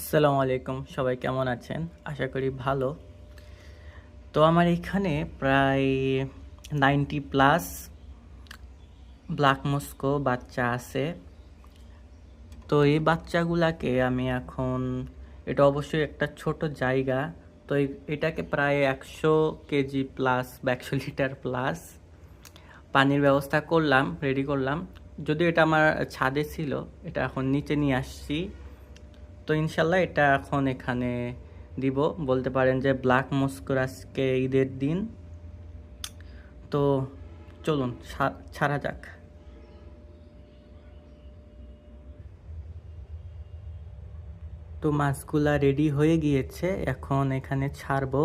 আসসালামু আলাইকুম, সবাই কেমন আছেন? আশা করি ভালো। তো আমার এখানে প্রায় 90 প্লাস ব্ল্যাক মস্কো বাচ্চা আছে। তো এই বাচ্চাগুলাকে আমি এখন, এটা অবশ্যই একটা ছোট জায়গা, তো এটাকে প্রায় 100 কেজি প্লাস বা 100 লিটার প্লাস পানির ব্যবস্থা করলাম, রেডি করলাম। যদিও এটা আমার ছাদে ছিল, এটা এখন নিচে নিয়ে আসছি। তো ইনশাল্লাহ এটা এখন এখানে দিব। বলতে পারেন যে ব্ল্যাক মস্কোর আজকে ঈদের দিন। তো চলুন ছাড়া যাক। তো মাছগুলা রেডি হয়ে গিয়েছে, এখন এখানে ছাড়বো।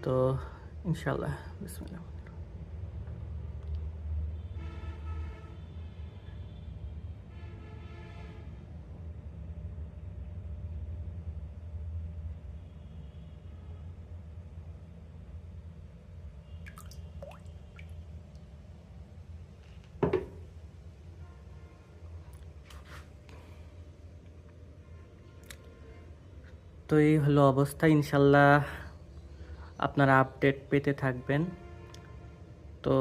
তো ইনশাল্লাহ বিসমিল্লাহ। তো এই হলো অবস্থা। ইনশাল্লাহ আপনারা আপডেট পেতে থাকবেন। তো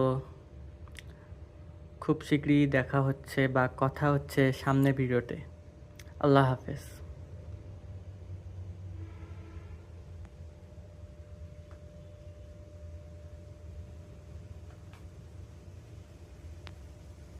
খুব শীঘ্রই দেখা হচ্ছে বা কথা হচ্ছে সামনে ভিডিওতে। আল্লাহ হাফেজ।